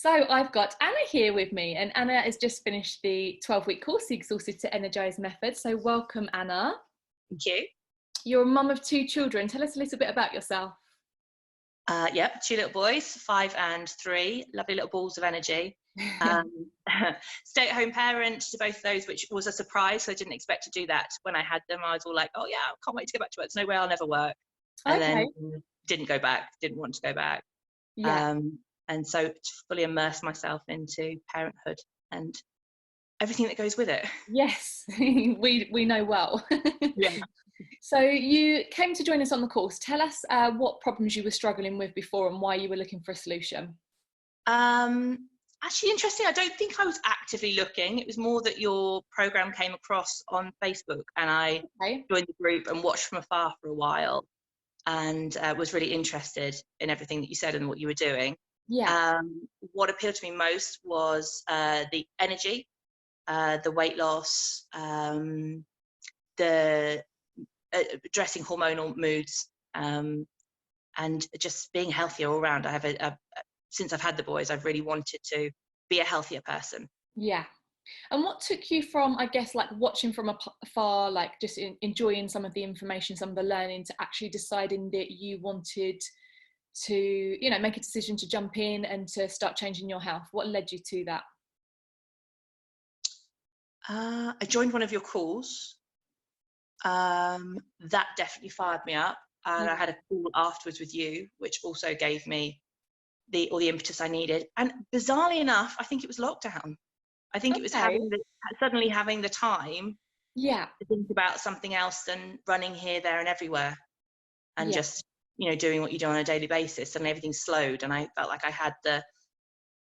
So I've got Anna here with me, and Anna has just finished the 12-week course, the Exhausted to Energised method. So welcome, Anna. Thank you. You're a mum of 2 children. Tell us a little bit about yourself. Yep, 2 little boys, 5 and 3, lovely little balls of energy. Um, Stay-at-home parent to both of those, which was a surprise. So I didn't expect to do that when I had them. I was all like, oh yeah, I can't wait to go back to work. There's no way I'll never work. And Okay. then didn't go back, didn't want to go back. Yeah. And so to fully immerse myself into parenthood and everything that goes with it. Yes, we know well. Yeah. So you came to join us on the course. Tell us what problems you were struggling with before and why you were looking for a solution. Actually, interesting. I don't think I was actively looking. It was more that your program came across on Facebook, and I joined the group and watched from afar for a while, and was really interested in everything that you said and what you were doing. Yeah. What appealed to me most was the energy, the weight loss, the addressing hormonal moods, and just being healthier all around. I have since I've had the boys, I've really wanted to be a healthier person. Yeah. And what took you from, I guess, like watching from afar, like just enjoying some of the information, some of the learning, to actually deciding that you wanted to, you know, make a decision to jump in and to start changing your health? What led you to that? I joined one of your calls. That definitely fired me up. And I had a call afterwards with you, which also gave me all the impetus I needed. And bizarrely enough, I think it was lockdown. I think it was suddenly having the time to think about something else than running here, there and everywhere, and just, you know, doing what you do on a daily basis. And everything slowed, and I felt like I had the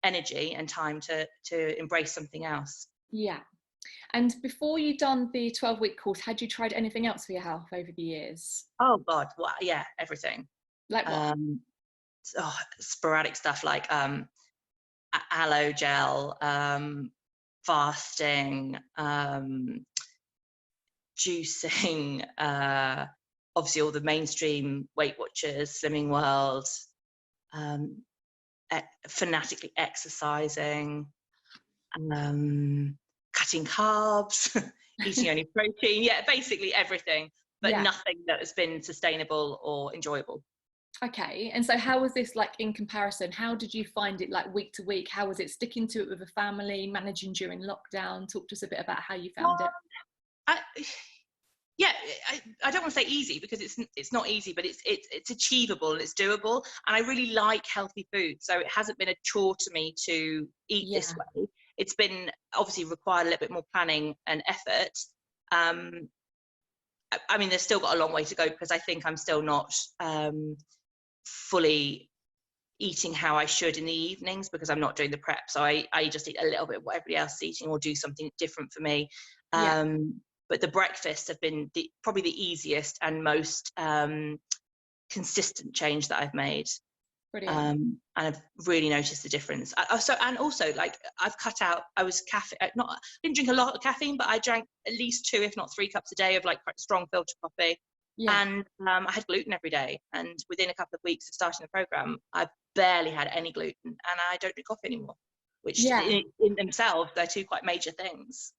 energy and time to embrace something else. Yeah. And before you done the 12-week course, had you tried anything else for your health over the years? Oh God, well, yeah, everything. Like what? Sporadic stuff like aloe gel, fasting, juicing, obviously all the mainstream Weight Watchers, Slimming World, fanatically exercising, cutting carbs, eating only protein. Yeah, basically everything, but nothing that has been sustainable or enjoyable. Okay. And so how was this like in comparison? How did you find it like week to week? How was it sticking to it with a family, managing during lockdown? Talk to us a bit about how you found it. I don't want to say easy, because it's not easy, but it's achievable and it's doable. And I really like healthy food, so it hasn't been a chore to me to eat this way. It's been obviously required a little bit more planning and effort. I mean, there's still got a long way to go, because I think I'm still not fully eating how I should in the evenings, because I'm not doing the prep. So I just eat a little bit of what everybody else is eating, or do something different for me. But the breakfasts have been probably the easiest and most consistent change that I've made. And I've really noticed the difference. Also, like, I've cut out. I didn't drink a lot of caffeine, but I drank at least 2, if not 3 cups a day of like quite strong filter coffee. And I had gluten every day. And within a couple of weeks of starting the program, I barely had any gluten, and I don't drink coffee anymore. Which in themselves, they're 2 quite major things.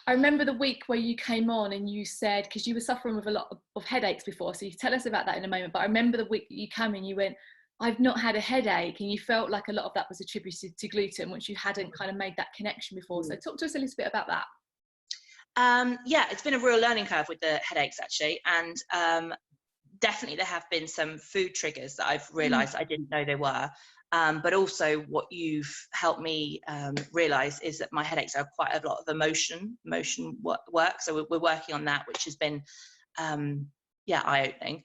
I remember the week where you came on and you said, because you were suffering with a lot of headaches before, so you tell us about that in a moment, but I remember the week that you came and you went, I've not had a headache, and you felt like a lot of that was attributed to gluten, which you hadn't kind of made that connection before. So talk to us a little bit about that. It's been a real learning curve with the headaches, actually, and definitely there have been some food triggers that I've realised I didn't know there were. But also what you've helped me realise is that my headaches are quite a lot of emotion work. So we're working on that, which has been eye-opening.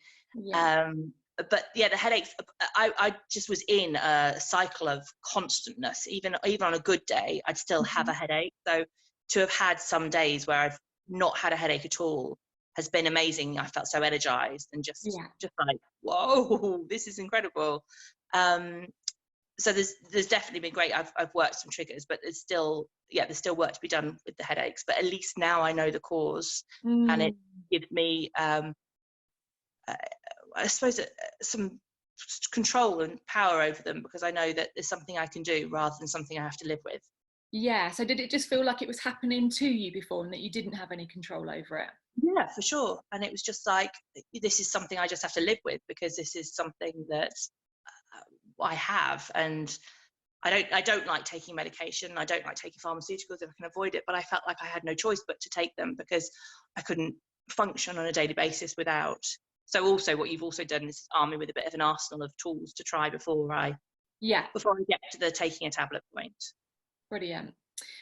But yeah, the headaches, I just was in a cycle of constantness. Even on a good day, I'd still have a headache. So to have had some days where I've not had a headache at all has been amazing. I felt so energized and just like, whoa, this is incredible. So there's definitely been great. I've worked some triggers, but there's still work to be done with the headaches. But at least now I know the cause, and it gives me, I suppose, some control and power over them, because I know that there's something I can do rather than something I have to live with. Yeah. So did it just feel like it was happening to you before and that you didn't have any control over it? Yeah, for sure. And it was just like, this is something I just have to live with, because this is something that I have. And I don't like taking medication. I don't like taking pharmaceuticals if I can avoid it, but I felt like I had no choice but to take them, because I couldn't function on a daily basis without. So also what you've also done is arm me with a bit of an arsenal of tools to try before I get to the taking a tablet point. Brilliant.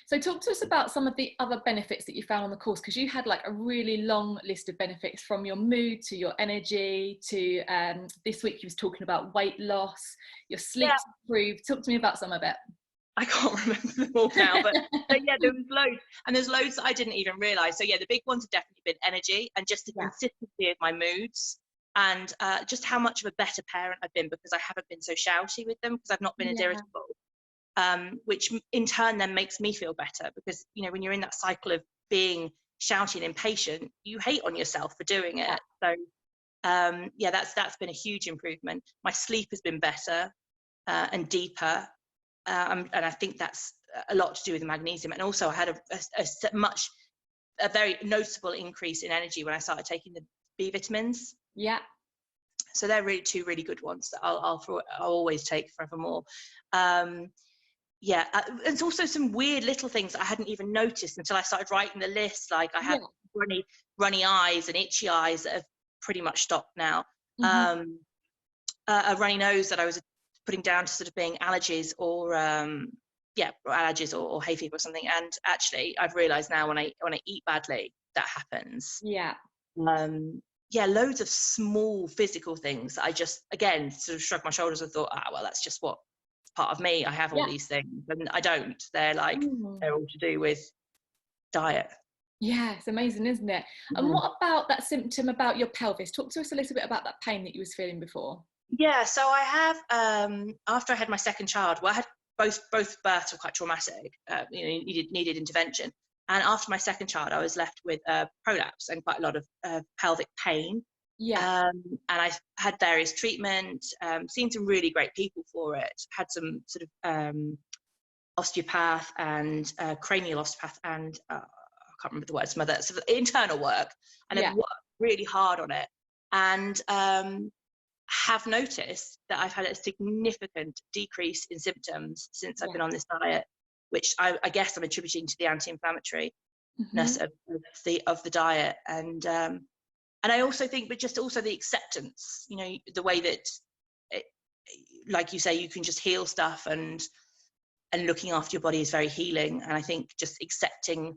So talk to us about some of the other benefits that you found on the course, because you had like a really long list of benefits, from your mood to your energy to this week you was talking about weight loss, your sleep's improved. Talk to me about some of it. I can't remember them all now, but yeah, there was loads, and there's loads that I didn't even realise. So yeah, the big ones have definitely been energy, and just the consistency of my moods, and just how much of a better parent I've been, because I haven't been so shouty with them, because I've not been as irritable. Which in turn then makes me feel better, because when you're in that cycle of being shouty and impatient, you hate on yourself for doing it. So that's been a huge improvement. My sleep has been better and deeper, and I think that's a lot to do with the magnesium. And also I had a very noticeable increase in energy when I started taking the B vitamins. So they're really two really good ones that I'll always take forevermore. It's also some weird little things I hadn't even noticed until I started writing the list. Like I have runny eyes and itchy eyes that have pretty much stopped now. A runny nose that I was putting down to sort of being allergies or allergies or hay fever or something. And actually, I've realised now when I eat badly, that happens. Loads of small physical things that I just, again, sort of shrugged my shoulders and thought, well, that's just what part of me. I have all these things, and I don't. They're like they're all to do with diet. It's amazing, isn't it? And what about that symptom about your pelvis? Talk to us a little bit about that pain that you was feeling before. So I have after I had my second child, I had both births were quite traumatic, needed intervention, and after my second child I was left with prolapse and quite a lot of pelvic pain. And I had various treatment, seen some really great people for it, had some sort of osteopath and cranial osteopath and I can't remember the word, some other sort of internal work, and I've worked really hard on it, and have noticed that I've had a significant decrease in symptoms since I've been on this diet, which I guess I'm attributing to the anti-inflammatoriness of the diet. And I also think, but just also the acceptance, the way that, like you say, you can just heal stuff, and looking after your body is very healing. And I think just accepting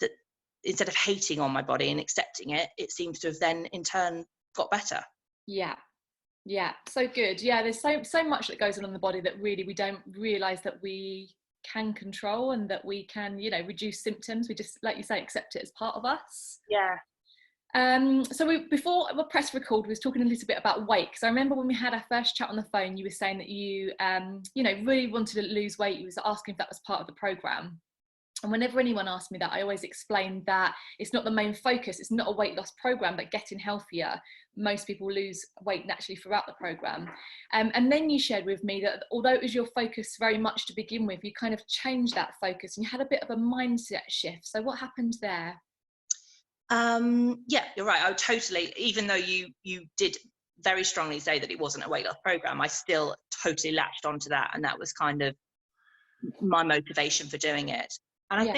that, instead of hating on my body and accepting it, it seems to have then in turn got better. So good. There's so much that goes on in the body that really we don't realize that we can control, and that we can reduce symptoms. We just, like you say, accept it as part of us. So before the press record, we was talking a little bit about weight, because I remember when we had our first chat on the phone, you were saying that you really wanted to lose weight. You was asking if that was part of the program. And whenever anyone asked me that, I always explained that it's not the main focus. It's not a weight loss program, but getting healthier. Most people lose weight naturally throughout the program. And then you shared with me that although it was your focus very much to begin with, you kind of changed that focus and you had a bit of a mindset shift. So what happened there? You're right. I would totally, even though you did very strongly say that it wasn't a weight loss program, I still totally latched onto that. And that was kind of my motivation for doing it. And I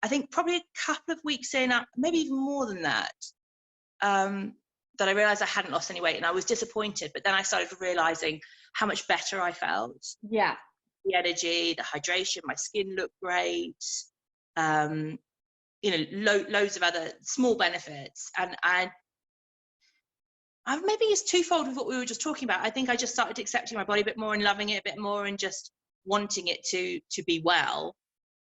think probably a couple of weeks in, maybe even more than that, that I realized I hadn't lost any weight, and I was disappointed. But then I started realizing how much better I felt. The energy, the hydration, my skin looked great. Loads of other small benefits. And I maybe it's twofold with what we were just talking about. I think I just started accepting my body a bit more and loving it a bit more, and just wanting it to be well,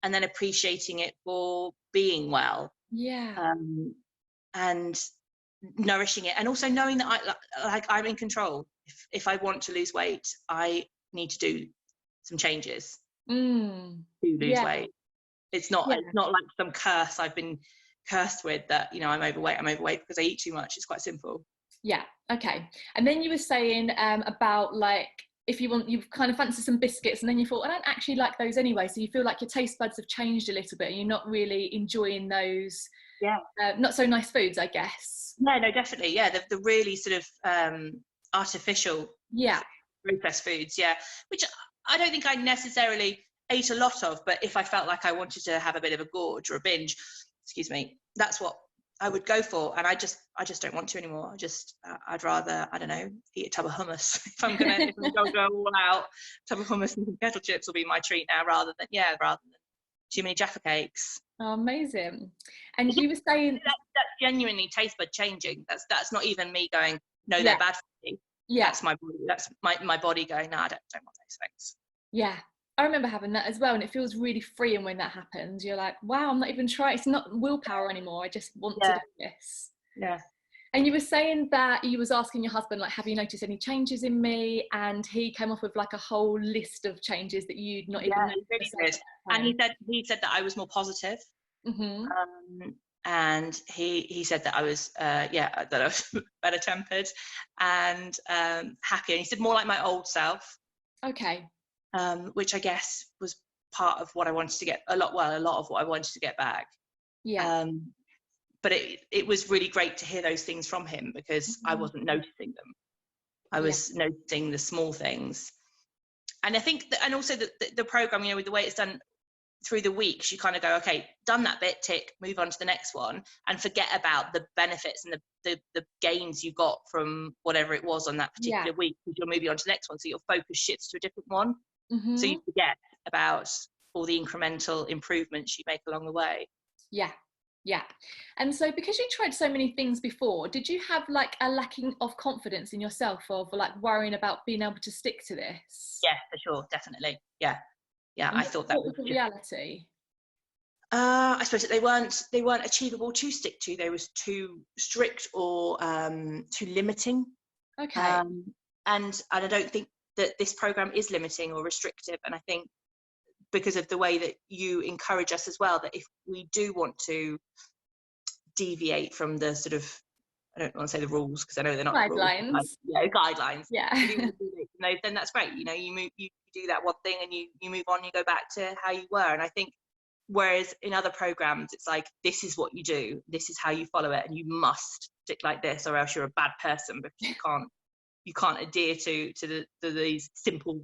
and then appreciating it for being well. And nourishing it, and also knowing that I'm in control. If I want to lose weight, I need to do some changes to lose weight. It's not like some curse I've been cursed with, that I'm overweight because I eat too much. It's quite simple. Yeah. Okay. And then you were saying about like, if you want, you've kind of fancied some biscuits and then you thought, I don't actually like those anyway. So you feel like your taste buds have changed a little bit and you're not really enjoying those Yeah. not so nice foods, I guess. No, no, definitely. Yeah, the really sort of artificial Yeah. processed foods. Yeah, which I don't think I necessarily ate a lot of, but if I felt like I wanted to have a bit of a gorge or a binge, excuse me, that's what I would go for. And I just don't want to anymore. I'd rather, I don't know, eat a tub of hummus if I'm gonna go all out. Tub of hummus and some kettle chips will be my treat now, rather than too many Jaffa cakes. Oh, amazing. And you were saying That's genuinely taste bud changing. That's not even me going, no, yeah, they're bad for me. yeah, That's my body. That's my body going, no, I don't want those things. yeah. I remember having that as well, and it feels really freeing when that happens. You're like, wow, I'm not even trying. It's not willpower anymore. I just want to Yeah, do this. yeah, And you were saying that you was asking your husband, like, have you noticed any changes in me? And he came off with like a whole list of changes that you'd not even yeah. noticed. He really did. And he said that I was more positive. Mm-hmm. And he said that I was that I was better tempered and happier. And he said more like my old self. Okay. Which I guess was part of what I wanted to get a lot of what I wanted to get back. Yeah. But it was really great to hear those things from him because I wasn't noticing them. I was noticing the small things. And I think and also the program, with the way it's done through the weeks, you kind of go, okay, done that bit, tick, move on to the next one, and forget about the benefits and the gains you got from whatever it was on that particular week, because you're moving on to the next one, so your focus shifts to a different one. So you forget about all the incremental improvements you make along the way. Yeah. And so because you tried so many things before, did you have like a lacking of confidence in yourself, of like worrying about being able to stick to this? Yeah, for sure, definitely. Yeah. And I thought that what was was the just reality? I suppose that they weren't achievable to stick to. They was too strict or too limiting. Okay. And I don't think that this program is limiting or restrictive. And I think because of the way that you encourage us as well, that if we do want to deviate from the sort of, I don't want to say the rules because I know they're not rules, Guidelines. guidelines. Yeah. Then that's great. You do that one thing and you move on, you go back to how you were. And I think whereas in other programs, it's like, this is what you do, this is how you follow it, and you must stick like this, or else you're a bad person because you can't adhere to these simple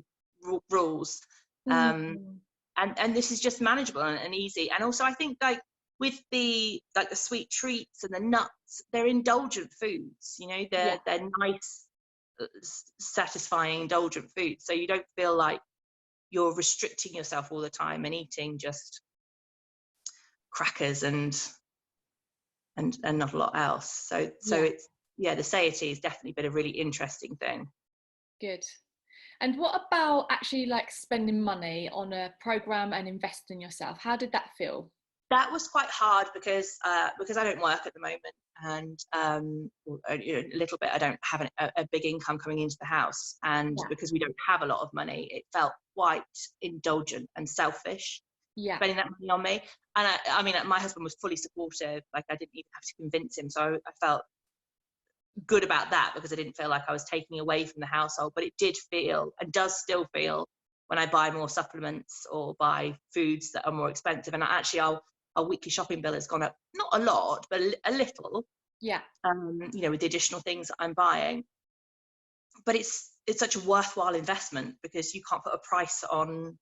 rules. And this is just manageable and easy. And also, I think like with the sweet treats and the nuts, they're indulgent foods. They're nice, satisfying, indulgent foods. So you don't feel like you're restricting yourself all the time and eating just crackers and not a lot else. So it's the satiety has definitely been a really interesting thing. Good. And what about actually like spending money on a program and investing in yourself? How did that feel? That was quite hard because I don't work at the moment, and a little bit, I don't have a big income coming into the house, and because we don't have a lot of money, it felt quite indulgent and selfish spending that money on me. And I mean, my husband was fully supportive. Like, I didn't even have to convince him, so I felt good about that because I didn't feel like I was taking away from the household. But it did feel, and does still feel, when I buy more supplements or buy foods that are more expensive, and actually our weekly shopping bill has gone up, not a lot, but a little. With the additional things that I'm buying. But it's such a worthwhile investment because you can't put a price on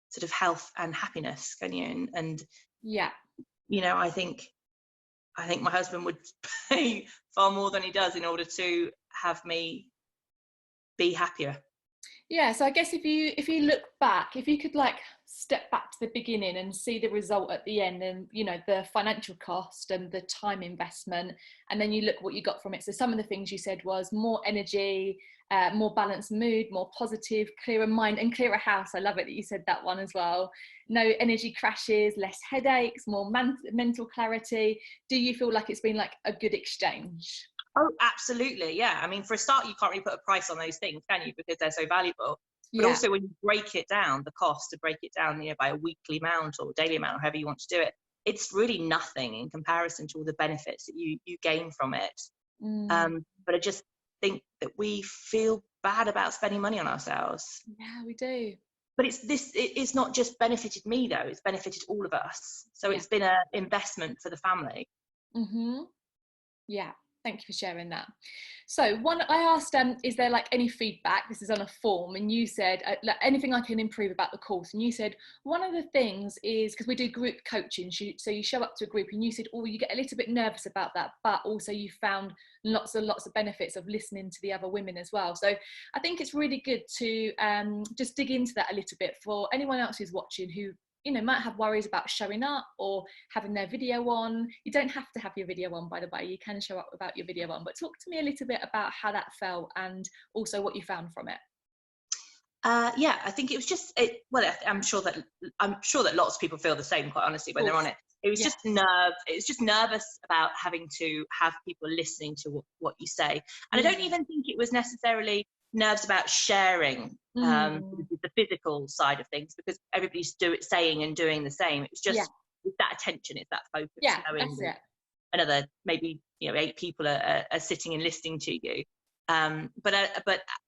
sort of health and happiness, can you? And I think my husband would pay far more than he does in order to have me be happier. Yeah, so I guess if you look back, if you could like step back to the beginning and see the result at the end, and the financial cost and the time investment, and then you look what you got from it. So some of the things you said was more energy, more balanced mood, more positive, clearer mind, and clearer house. I love it that you said that one as well. No energy crashes, less headaches, more mental clarity. Do you feel like it's been like a good exchange? Oh, absolutely. Yeah. I mean, for a start, you can't really put a price on those things, can you? Because they're so valuable. But also when you break it down, the cost to break it down, by a weekly amount or daily amount, or however you want to do it, it's really nothing in comparison to all the benefits that you gain from it. But I just think that we feel bad about spending money on ourselves. Yeah, we do. But it's not just benefited me though, it's benefited all of us. So Yeah. it's been an investment for the family. Yeah, thank you for sharing that. So one, I asked, is there like any feedback? This is on a form, and you said like, anything I can improve about the course. And you said one of the things is because we do group coaching, so you show up to a group, and you said, oh, you get a little bit nervous about that, but also you found lots and lots of benefits of listening to the other women as well. So I think it's really good to just dig into that a little bit for anyone else who's watching who might have worries about showing up or having their video on. You don't have to have your video on, by the way. You can show up without your video on. But talk to me a little bit about how that felt and also what you found from it. Yeah, I think it was just well, I'm sure that lots of people feel the same, quite honestly, when they're on it. It was just nervous about having to have people listening to what you say. And I don't even think it was necessarily nerves about sharing the physical side of things, because everybody's saying and doing the same. It was just it's that attention, it's that focus. Yeah, that's it. Another maybe 8 people are sitting and listening to you. But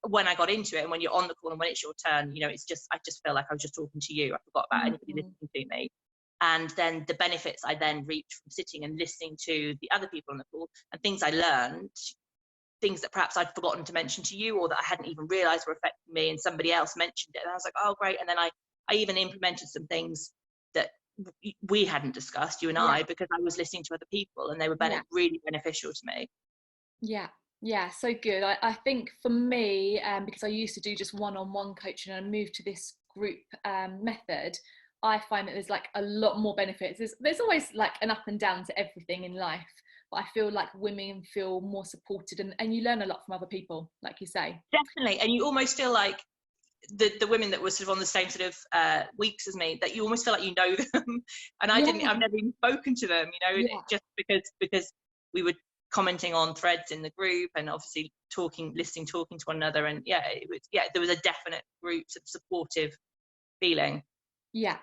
when I got into it, and when you're on the call and when it's your turn, it's just, I just feel like I was just talking to you. I forgot about anybody listening to me. And then the benefits I then reaped from sitting and listening to the other people on the call, and things I learned, things that perhaps I'd forgotten to mention to you, or that I hadn't even realized were affecting me, and somebody else mentioned it, and I was like, oh great. And then I even implemented some things that we hadn't discussed, you and I, because I was listening to other people, and they were really beneficial to me. Yeah, so good. I think for me, because I used to do just one-on-one coaching and I moved to this group method, I find that there's like a lot more benefits. There's always like an up and down to everything in life, but I feel like women feel more supported, and you learn a lot from other people, like you say. Definitely. And you almost feel like the women that were sort of on the same sort of weeks as me, that you almost feel like you know them. And I've never even spoken to them, just because we were commenting on threads in the group, and obviously talking to one another. And there was a definite group sort of supportive feeling. Yeah,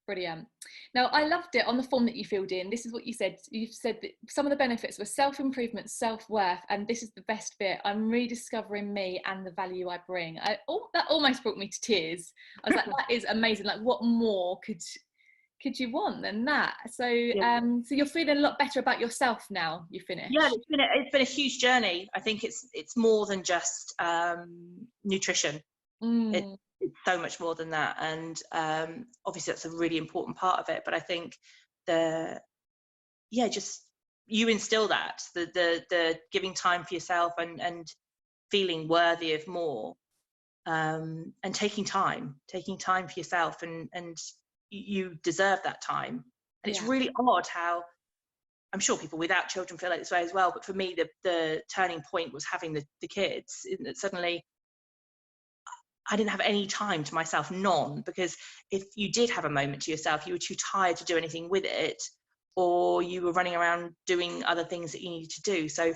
brilliant. Now, I loved it on the form that you filled in. This is what you said. You said that some of the benefits were self-improvement, self-worth, and this is the best bit, I'm rediscovering me and the value I bring. That almost brought me to tears. I was like, that is amazing. Like, what more could you want than that? So so you're feeling a lot better about yourself now you finished. Yeah, it's been a huge journey. I think it's more than just nutrition. It's so much more than that, and obviously that's a really important part of it. But I think just you instill that the giving time for yourself, and feeling worthy of more, and taking time for yourself, and you deserve that time. And it's really odd how, I'm sure people without children feel like this way as well, but for me the turning point was having the kids. That suddenly I didn't have any time to myself, none, because if you did have a moment to yourself, you were too tired to do anything with it, or you were running around doing other things that you needed to do. So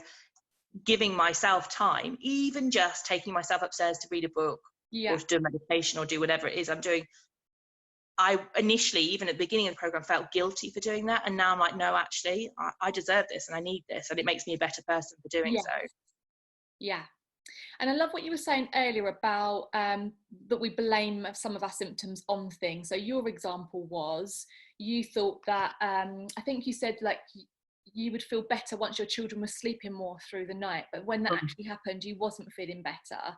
giving myself time, even just taking myself upstairs to read a book, or to do a meditation, or do whatever it is I'm doing. I initially, even at the beginning of the program, felt guilty for doing that, and now I'm like, no, actually I deserve this, and I need this, and it makes me a better person for doing so. And I love what you were saying earlier about that we blame some of our symptoms on things. So your example was, you thought that, I think you said like you would feel better once your children were sleeping more through the night, but when that actually happened, you wasn't feeling better.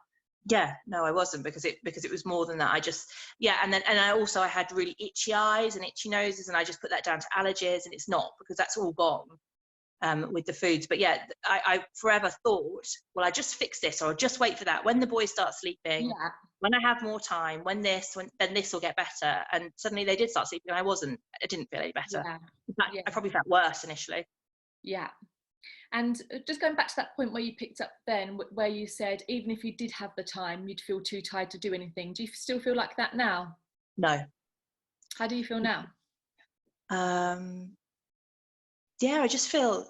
No, I wasn't, because it was more than that. I just, and I had really itchy eyes and itchy noses, and I just put that down to allergies, and it's not, because that's all gone with the foods. But I forever thought, well, I just fix this, or I'll just wait for that when the boys start sleeping, when I have more time, then this will get better. And suddenly they did start sleeping, and I didn't feel any better. I probably felt worse initially. And just going back to that point where you picked up then, where you said even if you did have the time, you'd feel too tired to do anything. Do you still feel like that now? No. How do you feel now? I just feel,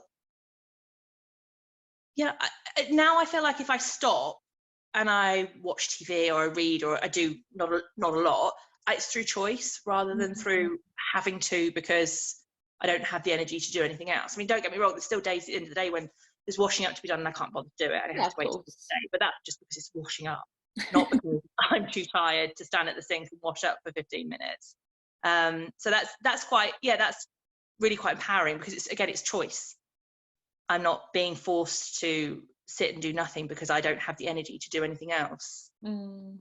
now I feel like if I stop and I watch TV, or I read, or I do not a lot, it's through choice rather than through having to, because I don't have the energy to do anything else. I mean, don't get me wrong, there's still days at the end of the day when there's washing up to be done and I can't bother to do it and I Yeah, have to of wait till the course. day. But that's just because it's washing up, not because I'm too tired to stand at the sink and wash up for 15 minutes. So that's quite, yeah, that's really quite empowering because it's choice. I'm not being forced to sit and do nothing because I don't have the energy to do anything else. Mm.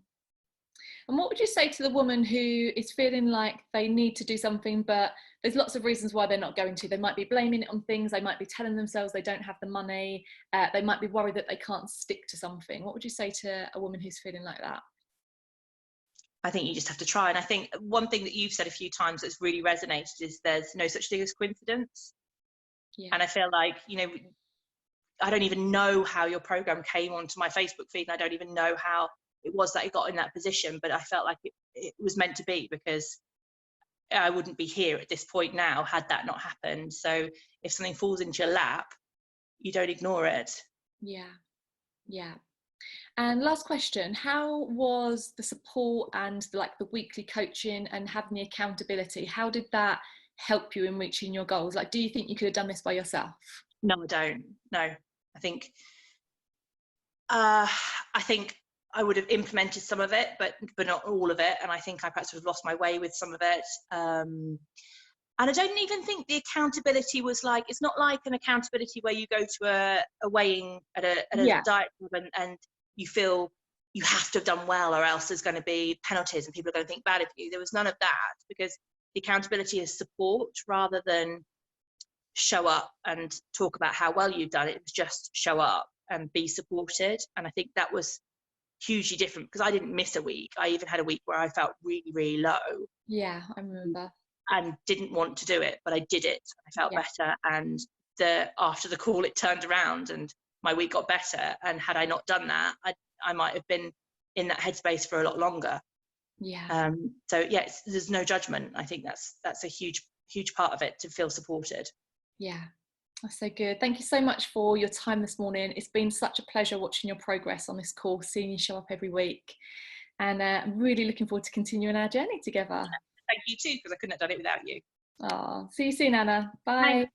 And what would you say to the woman who is feeling like they need to do something, but there's lots of reasons why they're not going to? They might be blaming it on things. They might be telling themselves they don't have the money. They might be worried that they can't stick to something. What would you say to a woman who's feeling like that? I think you just have to try. And I think one thing that you've said a few times that's really resonated is there's no such thing as coincidence. Yeah. And I feel like, I don't even know how your program came onto my Facebook feed. And I don't even know how it was that it got in that position, but I felt like it was meant to be because I wouldn't be here at this point now had that not happened. So if something falls into your lap, you don't ignore it. Yeah. Yeah. And last question, how was the support and the weekly coaching and having the accountability, how did that help you in reaching your goals? Like, do you think you could have done this by yourself? No, I don't. No, I think I would have implemented some of it, but not all of it. And I think I perhaps would have lost my way with some of it. And I don't even think the accountability was like, it's not like an accountability where you go to a weighing at a Yeah. diet club and you feel you have to have done well or else there's going to be penalties and people are going to think bad of you. There was none of that because the accountability is support rather than show up and talk about how well you've done it. It was just show up and be supported. And I think that was hugely different because I didn't miss a week. I even had a week where I felt really, really low. Yeah, I remember. And didn't want to do it, but I did it. I felt better. And after the call, it turned around and my week got better. And had I not done that, I might have been in that headspace for a lot longer. Yeah. So yeah, there's no judgment. I think that's a huge part of it, to feel supported. Yeah. That's so good. Thank you so much for your time this morning. It's been such a pleasure watching your progress on this course, seeing you show up every week. And I'm really looking forward to continuing our journey together. Thank you too, because I couldn't have done it without you. Oh, see you soon, Anna. Bye. Thanks.